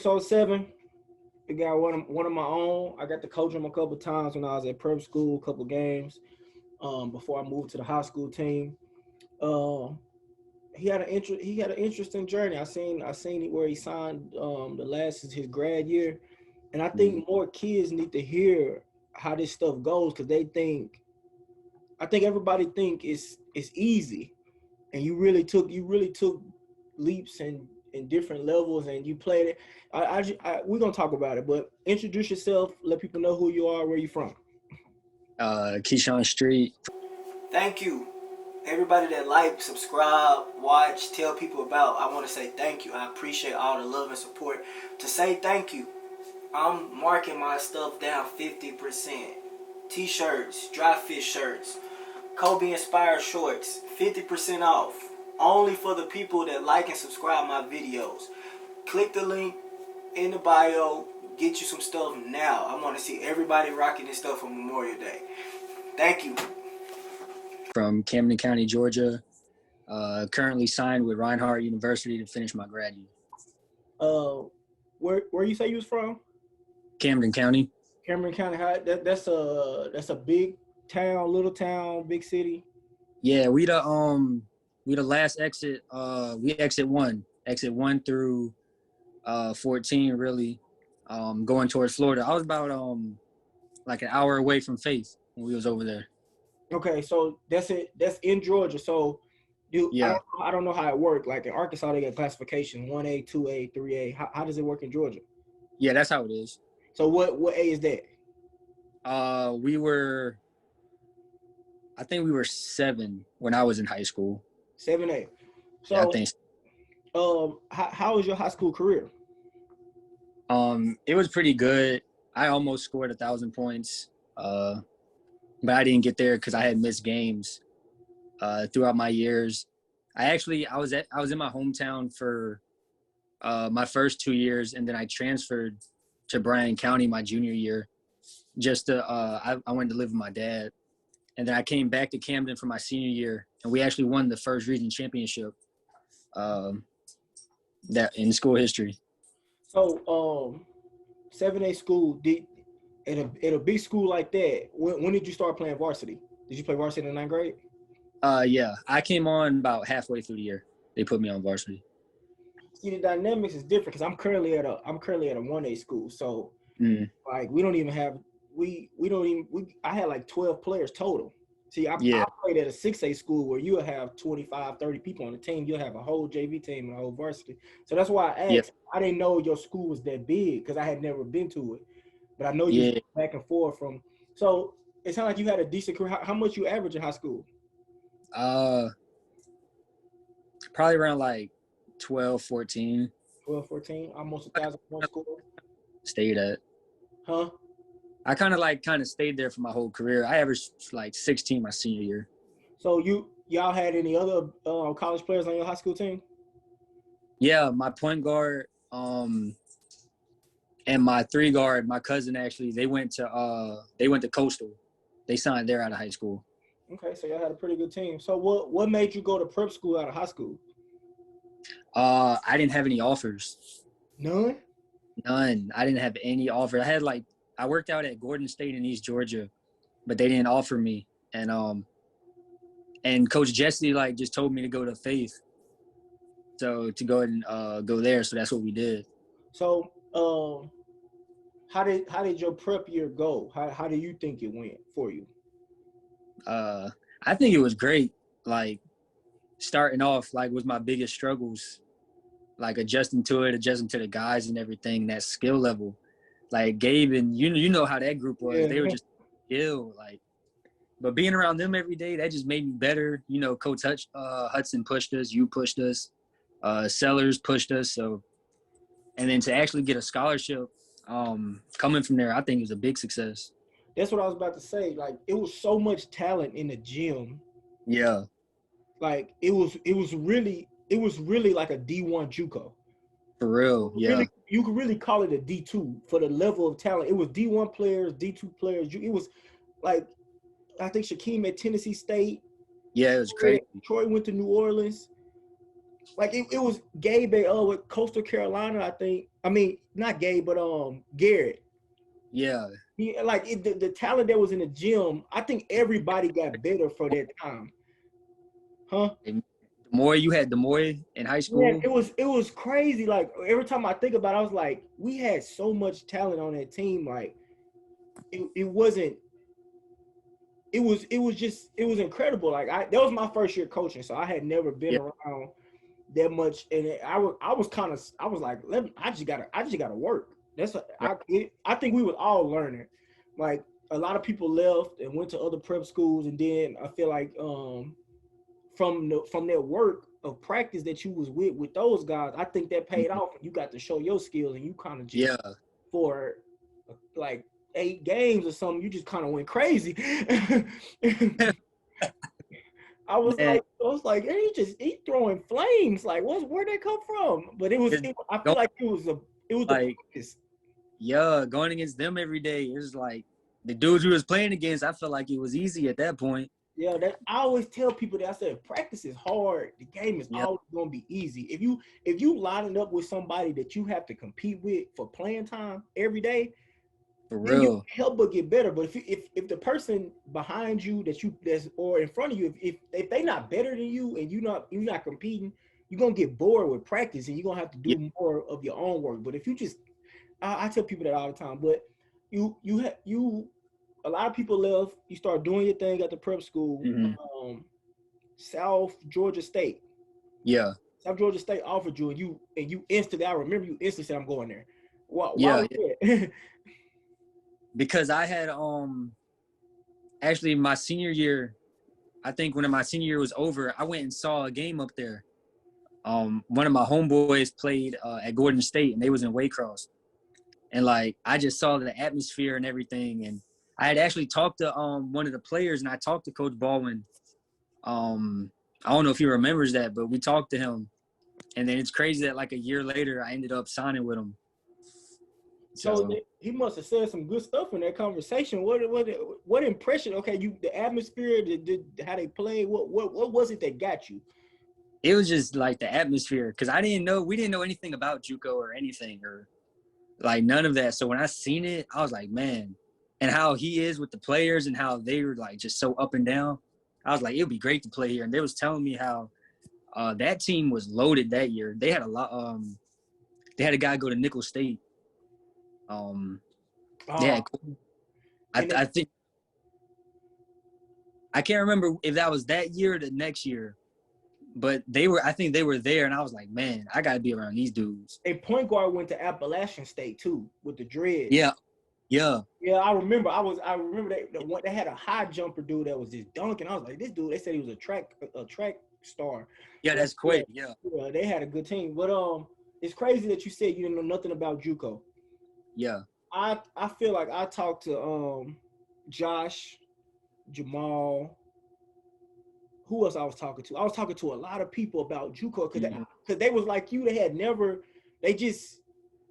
episode 7. We got one of my own. I got to coach him a couple times when I was at prep school, a couple games before I moved to the high school team. He had an interesting journey. I seen where he signed the last is his grad year, and I think more kids need to hear how this stuff goes because I think everybody think it's easy, and you really took leaps in different levels, and you played it. We're gonna talk about it, but introduce yourself. Let people know who you are, where you from. Keyshaun Street. Thank you, everybody that like, subscribe, watch, tell people about. I want to say thank you. I appreciate all the love and support. To say thank you, I'm marking my stuff down 50%. T-shirts, dry fish shirts, Kobe inspired shorts, 50% off. Only for the people that like and subscribe my videos. Click the link in the bio. Get you some stuff now. I want to see everybody rocking this stuff on Memorial Day. Thank you. From Camden County, Georgia. Currently signed with Reinhardt University to finish my grad year. Where you say you was from? Camden County. Cameron County. That's a big town, little town, big city. Yeah, we the last exit. We exit 1 through 14. Really, going towards Florida. I was about like an hour away from Faith when we was over there. Okay, so that's it. That's in Georgia. So Yeah. I don't know how it worked. Like in Arkansas, they got classification 1A, 2A, 3A. How does it work in Georgia? Yeah, that's how it is. So what A is that? I think we were 7 when I was in high school. 7A. So yeah, I think so. How was your high school career? It was pretty good. I almost scored 1,000 points, but I didn't get there because I had missed games throughout my years. I was in my hometown for my first 2 years, and then I transferred to Bryan County my junior year. I went to live with my dad, and then I came back to Camden for my senior year, and we actually won the first region championship that in school history. So 7A school, at a big school like that, when did you start playing varsity? Did you play varsity in 9th grade? Yeah, I came on about halfway through the year. They put me on varsity. See, the dynamics is different because I'm currently at a 1A school. So like I had like 12 players total. See, I played at a 6A school where you'll have 25, 30 people on the team. You'll have a whole JV team and a whole varsity. So that's why I asked. Yep. I didn't know your school was that big because I had never been to it. But I know you back and forth from. So it sounded like you had a decent career. How much you average in high school? Probably around like 12, 14. 12, 14, almost 1,000 points scored. Stayed at. Huh? I kind of stayed there for my whole career. I averaged like 16 my senior year. So y'all had any other college players on your high school team? Yeah, my point guard and my 3 guard, my cousin actually, they went to Coastal. They signed there out of high school. Okay, so y'all had a pretty good team. So what made you go to prep school out of high school? I didn't have any offers. None? None. I didn't have any offers. I worked out at Gordon State in East Georgia, but they didn't offer me. And Coach Jesse just told me to go to Faith. So to go ahead and go there. So that's what we did. So how did your prep year go? How do you think it went for you? I think it was great. Like starting off was my biggest struggles. Like adjusting to the guys and everything, that skill level. Like Gabe and you know how that group was. Yeah. They were just ill. But being around them every day, that just made me better. You know, Coach Hudson pushed us. You pushed us. Sellers pushed us. So, and then to actually get a scholarship coming from there, I think it was a big success. That's what I was about to say. Like it was so much talent in the gym. Yeah. Like it was really like a D1 JUCO. For real, yeah. You could really call it a D2 for the level of talent. It was D1 players, D2 players. It was like, I think Shaquem at Tennessee State. Yeah, it was crazy. Troy went to New Orleans. Like it was Gabe with Coastal Carolina, I think. I mean, not Gabe, but Garrett. Yeah. Like the talent that was in the gym, I think everybody got better for that time. Huh? And the more you had, the more in high Man, school. it was crazy. Like every time I think about it, I was like, we had so much talent on that team. Like it wasn't. It was just it was incredible. Like that was my first year coaching, so I had never been Yeah. around that much, and I was kind of I was like, I just gotta work. That's what, Right. I think we was all learning. Like a lot of people left and went to other prep schools, and then I feel like from that work of practice that you was with those guys, I think that paid Mhm. off, and you got to show your skills, and you kind of just Yeah. for like 8 games or something, you just kind of went crazy. Man, I was like, hey, he throwing flames. Like, where'd that come from? But it's I feel going, like it was the like, practice. yeah, going against them every day. It was like the dudes we was playing against, I felt like it was easy at that point. Yeah, that I always tell people that I said practice is hard. The game is Yeah, always gonna be easy. If you lining up with somebody that you have to compete with for playing time every day, for then you real. can't help but get better. But if the person behind you that's or in front of you, if they not better than you and you're not competing, you're gonna get bored with practice and you're gonna have to Yeah. do more of your own work. But if you just I tell people that all the time, but you a lot of people left, you start doing your thing at the prep school, Hmm. um, South Georgia State. Yeah. South Georgia State offered you and you instantly, I remember you instantly said I'm going there. Why Yeah. was that? Because I had actually my senior year, I think when my senior year was over, I went and saw a game up there. One of my homeboys played at Gordon State, and they was in Waycross, and like I just saw the atmosphere and everything, and I had actually talked to one of the players, and I talked to Coach Baldwin. I don't know if he remembers that, but we talked to him, and then it's crazy that like a year later, I ended up signing with him. So So he must have said some good stuff in that conversation. What impression? Okay, you the atmosphere, how they played. What was it that got you? it was just like the atmosphere, because we didn't know anything about JUCO or anything, or like none of that. So when I seen it, I was like, man, and how he is with the players and how they were like just so up and down. I was like, it would be great to play here. And they was telling me how that team was loaded that year. They had a lot. They had a guy go to Nickel State. They Oh, had, and I think I can't remember if that was that year or the next year, but they were. I think they were there, and I was like, man, I got to be around these dudes. a point guard went to Appalachian State too with the dreads. Yeah, yeah, Yeah, I remember they had a high jumper dude that was just dunking. I was like, this dude. They said he was a track star. yeah. But That's yeah, quick. Yeah, yeah, they had a good team. But it's crazy that you said you didn't know nothing about JUCO. yeah. I feel like I talked to Josh, Jamal. Who else I was talking to? I was talking to a lot of people about JUCO Mhm. because they was like you. They had never. They just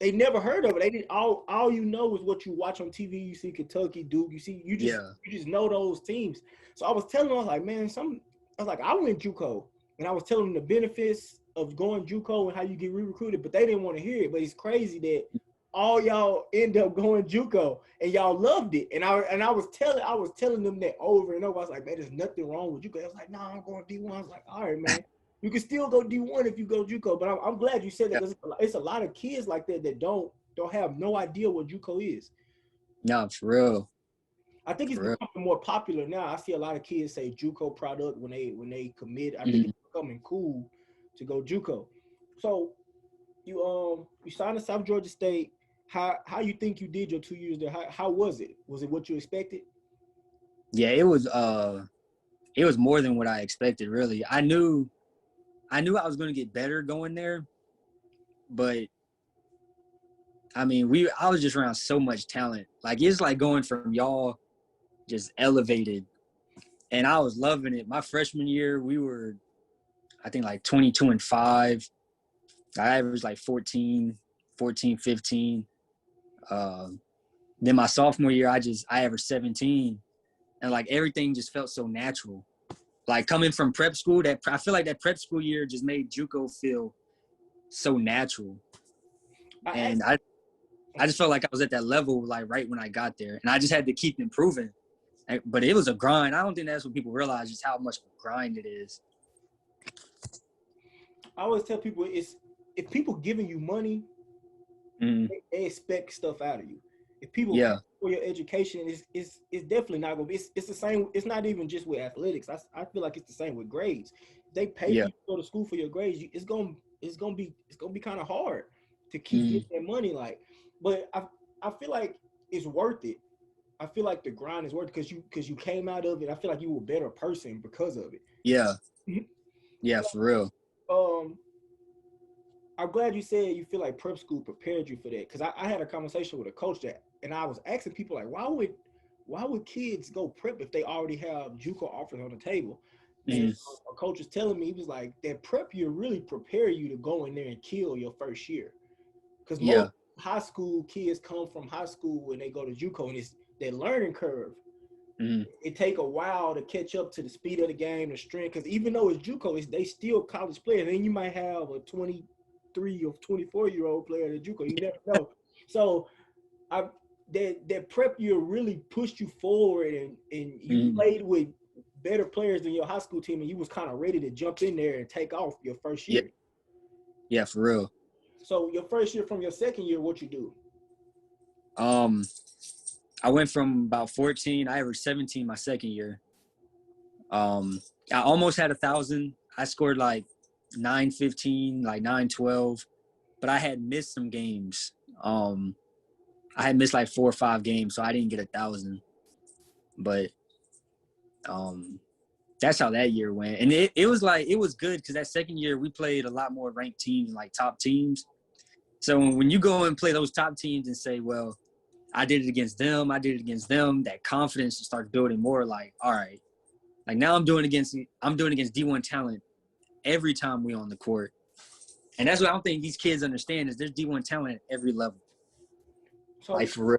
they never heard of it. They did all you know is what you watch on TV. You see Kentucky, Duke. Yeah, You just know those teams. So I was telling them, I was like, man, I was like, I went JUCO, and I was telling them the benefits of going JUCO and how you get re-recruited, but they didn't want to hear it. But it's crazy that all y'all end up going JUCO and y'all loved it. And I was telling them that over and over. I was like, man, there's nothing wrong with JUCO. I was like, nah, I'm going D1. I was like, all right, man. You can still go D1 if you go JUCO, but I'm glad you said that yeah. because it's a lot of kids like that that don't have no idea what JUCO is. No, for real, I think it's for real. becoming more popular now. I see a lot of kids say JUCO product when they commit. I think Mhm. it's becoming cool to go JUCO. So you signed to South Georgia State. How you think you did your 2 years there? How was it? Was it what you expected? Yeah, it was more than what I expected. Really, I knew I was going to get better going there, but I mean, I was just around so much talent. Like it's like going from y'all just elevated, and I was loving it. My freshman year, we were, I think, like 22-5. I averaged like 14, 15. Um, then my sophomore year, I averaged 17, and like everything just felt so natural. like coming from prep school, that I feel like that prep school year just made JUCO feel so natural. And I just felt like I was at that level like right when I got there, and I just had to keep improving. But it was a grind. I don't think that's what people realize, just how much of a grind it is. I always tell people, it's if people giving you money, they expect stuff out of you. If people pay for your education, it's definitely not gonna be. It's the same. It's not even just with athletics. I feel like it's the same with grades. If they pay you to go to school for your grades, it's gonna be kind of hard to keep getting that money. Like, but I feel like it's worth it. I feel like the grind is worth it because you came out of it. I feel like you were a better person because of it. Yeah. Yeah, for real. I'm glad you said you feel like prep school prepared you for that, because I had a conversation with a coach and I was asking people like, why would kids go prep if they already have JUCO offers on the table? And a coach was telling me, he was like, that prep year really prepare you to go in there and kill your first year, because most high school kids come from high school when they go to JUCO, and it's their learning curve. It take a while to catch up to the speed of the game, the strength, because even though it's JUCO, they still college players. And then you might have a 23 or 24-year-old player at JUCO. You never know. So that prep year really pushed you forward, and you played with better players than your high school team, and you was kind of ready to jump in there and take off your first year. Yeah, for real. So your first year from your second year, what you do? I went from about 14. I averaged 17 my second year. I almost had 1,000. I scored like 915, like 912, but I had missed some games. I had missed like 4 or 5 games, so I didn't get 1,000. But that's how that year went. And it was good because that second year we played a lot more ranked teams, like top teams. So when you go and play those top teams and say, well, I did it against them, that confidence starts building more. Like, all right, like now I'm doing against D1 talent every time we on the court. And that's what I don't think these kids understand, is there's D1 talent at every level. So like, for real.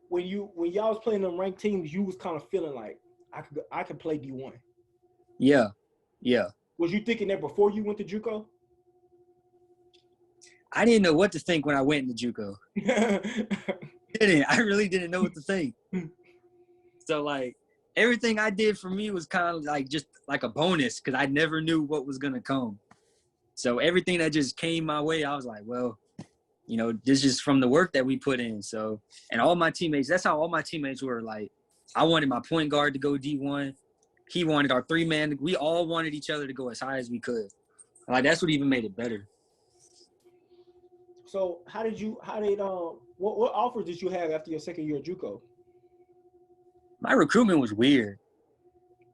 When y'all was playing them ranked teams, you was kind of feeling like I could play D1. Yeah. Was you thinking that before you went to JUCO? I didn't know what to think when I went into JUCO. I really didn't know what to think. So like everything I did for me was kind of like just like a bonus, because I never knew what was gonna come. So everything that just came my way, I was like, well, this is from the work that we put in. So, and all my teammates, that's how all my teammates were. Like, I wanted my point guard to go D1. He wanted our 3-man. We all wanted each other to go as high as we could. Like, that's what even made it better. So what offers did you have after your second year at JUCO? My recruitment was weird.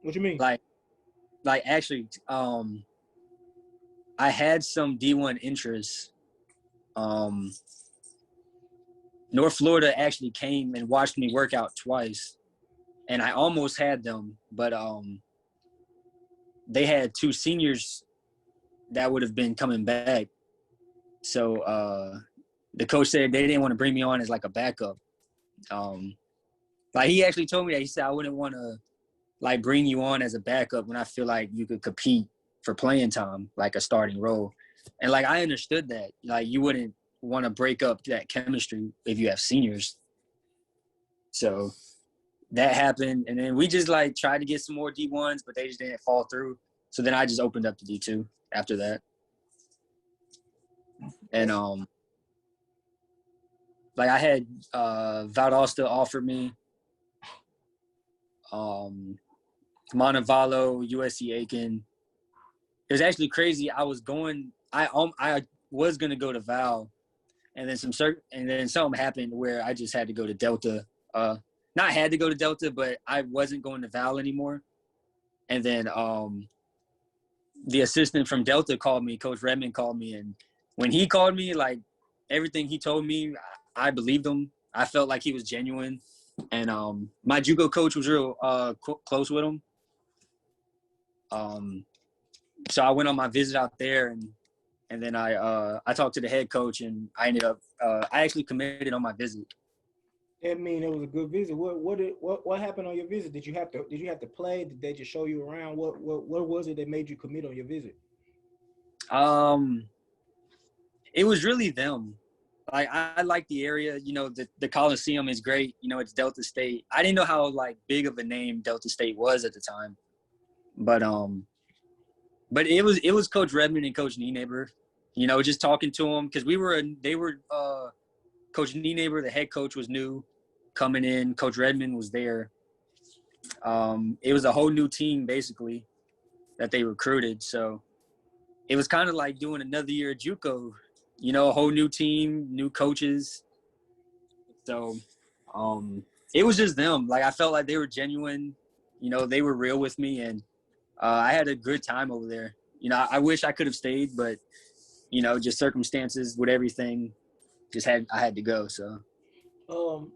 What you mean? Like actually, I had some D1 interests. North Florida actually came and watched me work out twice, and I almost had them, but they had 2 seniors that would have been coming back. So the coach said they didn't want to bring me on as like a backup. Like he actually told me that. He said, I wouldn't want to like bring you on as a backup when I feel like you could compete for playing time, like a starting role. And like I understood that. Like you wouldn't want to break up that chemistry if you have seniors. So that happened, and then we just like tried to get some more D1s, but they just didn't fall through. So then I just opened up to D2 after that. And like I had Valdosta offered me, Montevallo, USC Aiken. It was actually crazy. I was going to go to Val, and then something happened where I just had to go to Delta. Not had to go to Delta, but I wasn't going to Val anymore. And then the assistant from Delta called me, Coach Redmond called me, and when he called me, like everything he told me, I believed him. I felt like he was genuine, and my JUCO coach was real close with him. So I went on my visit out there, and then I talked to the head coach, and I ended up I actually committed on my visit. I mean, it was a good visit. What happened on your visit? Did you have to play? Did they just show you around? What was it that made you commit on your visit? Um, it was really them. Like I like the area. You know, the Coliseum is great. You know, it's Delta State. I didn't know how like big of a name Delta State was at the time, but it was Coach Redmond and Coach Nienaber. You know, just talking to them because they were Coach Nienaber, the head coach, was new coming in. Coach Redmond was there. It was a whole new team basically that they recruited. So it was kind of like doing another year at JUCO. You know, a whole new team, new coaches. So it was just them. Like I felt like they were genuine. You know, they were real with me, and I had a good time over there. You know, I wish I could have stayed, but you know, just circumstances with everything. I had to go. So. Um,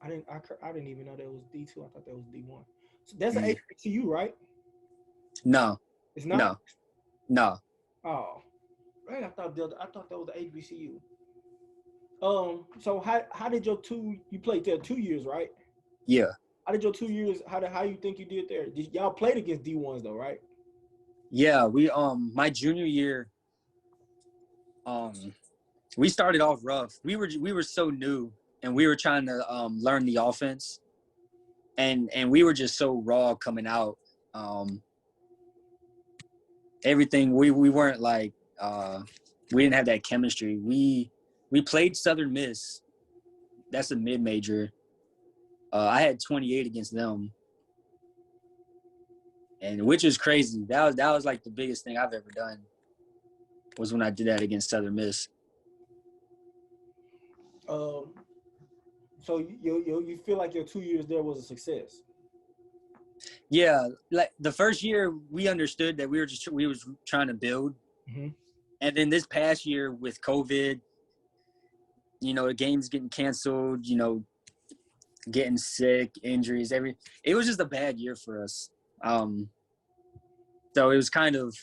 I didn't even know that was D2. I thought that was D1. So that's an HBCU, right? No. It's not. No. Oh, right. I thought that was the HBCU. So how did you played there 2 years, right? Yeah. How did your 2 years? How you think you did there? Y'all played against D1s though, right? Yeah. We my junior year. We started off rough. We were so new, and we were trying to learn the offense, and we were just so raw coming out. Everything we weren't like we didn't have that chemistry. We played Southern Miss. That's a mid-major. I had 28 against them, and which is crazy. That was like the biggest thing I've ever done. Was when I did that against Southern Miss. So you feel like your 2 years there was a success? Yeah, like the first year we understood that we was trying to build, and then this past year with COVID, you know, the games getting canceled, you know, getting sick, injuries, it was just a bad year for us. So it was kind of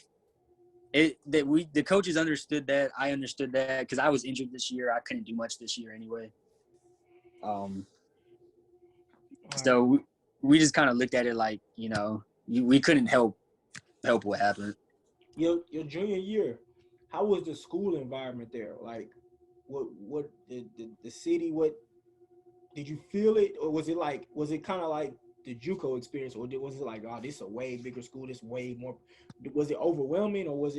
the coaches understood that. I understood that because I was injured this year. I couldn't do much this year anyway. So we just kind of looked at it like, you know, we couldn't help what happened. Your junior year, how was the school environment there? Like, what the city? What did you feel it, or was it kind of like the JUCO experience, or was it like, oh, this is a way bigger school, this way more? Was it overwhelming, or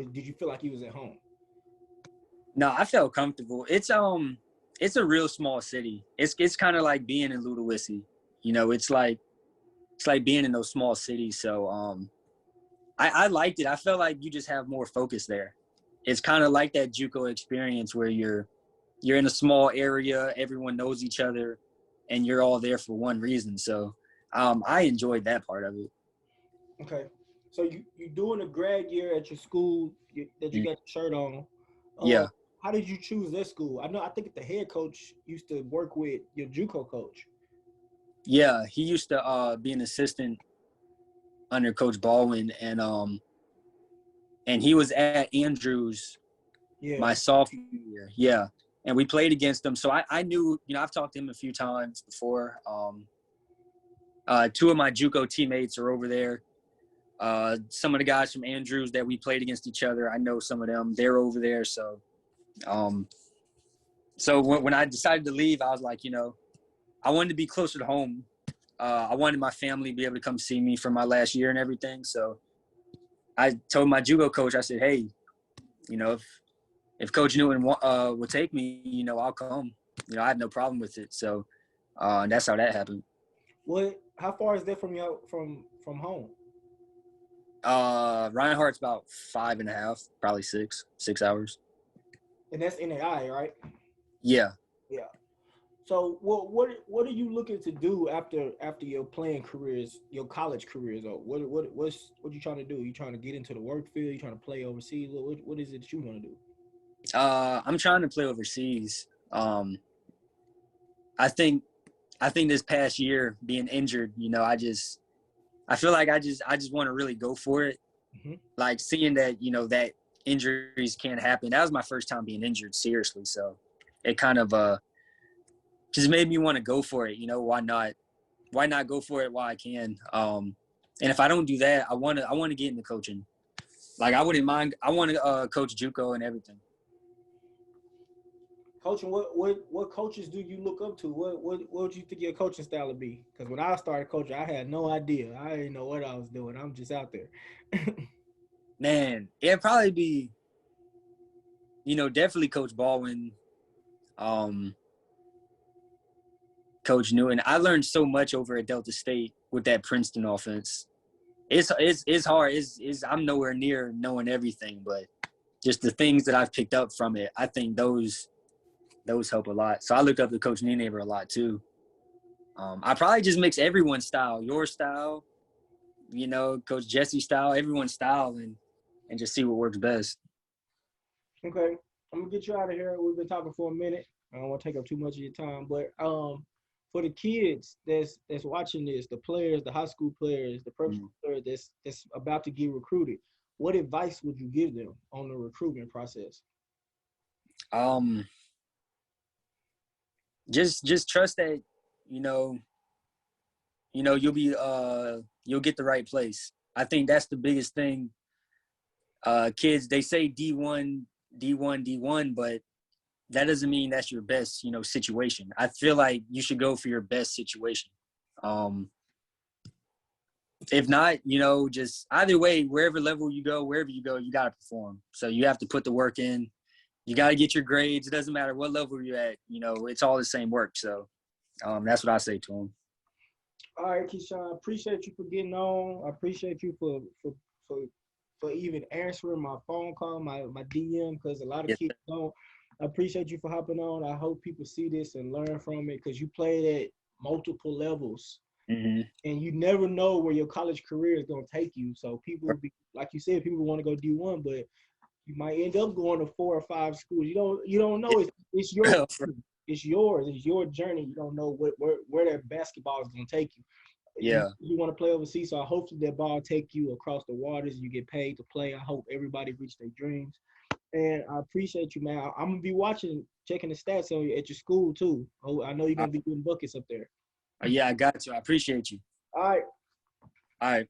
did you feel like you was at home? No, I felt comfortable. It's a real small city. It's kind of like being in Ludowici. You know, it's like being in those small cities. So I liked it. I felt like you just have more focus there. It's kind of like that JUCO experience where you're in a small area, everyone knows each other, and you're all there for one reason. So I enjoyed that part of it. Okay. So you doing a grad year at your school that you got your shirt on. Yeah. How did you choose that school? I think the head coach used to work with your JUCO coach. Yeah, he used to be an assistant under Coach Baldwin, and he was at Andrews my sophomore year. Yeah, and we played against him, so I knew, you know, I've talked to him a few times before. Two of my JUCO teammates are over there. Some of the guys from Andrews that we played against each other, I know some of them. They're over there, so when I decided to leave, I was like, you know, I wanted to be closer to home. I wanted my family to be able to come see me for my last year and everything. So I told my JUCO coach, I said, hey, you know, if Coach Newton will take me, you know, I'll come. You know, I have no problem with it. So that's how that happened. How far is that from home? Reinhardt's about 5.5, probably 6 hours. And that's NAI, right? Yeah. Yeah. So what are you looking to do after your playing careers, your college careers? Or what you trying to do? You trying to get into the work field? You trying to play overseas? What is it that you want to do? I'm trying to play overseas. I think this past year being injured, you know, I feel like I just want to really go for it. Like seeing that, you know, that injuries can't happen. That was my first time being injured seriously. So it kind of just made me want to go for it. You know, why not? Why not go for it while I can? And if I don't do that, I want to get into coaching. Like, I wouldn't mind. I want to coach JUCO and everything. Coaching, what coaches do you look up to? What would you think your coaching style would be? Because when I started coaching, I had no idea. I didn't know what I was doing. I'm just out there. Man, it'd probably be, definitely Coach Baldwin, Coach Newton. I learned so much over at Delta State with that Princeton offense. It's hard. I'm nowhere near knowing everything, but just the things that I've picked up from it, I think those help a lot. So I look up to Coach Nienaber a lot too. I probably just mix everyone's style, your style, Coach Jesse's style, everyone's style, and just see what works best. Okay, I'm gonna get you out of here. We've been talking for a minute. I don't want to take up too much of your time, but for the kids that's watching this, the players, the high school players, the prep school players that's about to get recruited, what advice would you give them on the recruitment process? Just trust that you'll get the right place. I think that's the biggest thing. Kids, they say D1, but that doesn't mean that's your best, situation. I feel like you should go for your best situation. If not, just either way, wherever you go, you got to perform. So you have to put the work in. You got to get your grades. It doesn't matter what level you're at. It's all the same work. So that's what I say to them. All right, Keyshaun, I appreciate you for getting on. I appreciate you for even answering my phone call, my DM, because a lot of kids don't. I appreciate you for hopping on. I hope people see this and learn from it, because you played at multiple levels. Mm-hmm. And you never know where your college career is going to take you. So people will be, like you said, people want to go D1, but you might end up going to 4 or 5 schools. You don't know. It's your it's yours. It's your journey. You don't know where that basketball is going to take you. Yeah. You want to play overseas, so I hope that ball take you across the waters. You get paid to play. I hope everybody reach their dreams. And I appreciate you, man. I'm going to be checking the stats on you at your school, too. I know you're going to be doing buckets up there. Yeah, I got you. I appreciate you. All right. All right.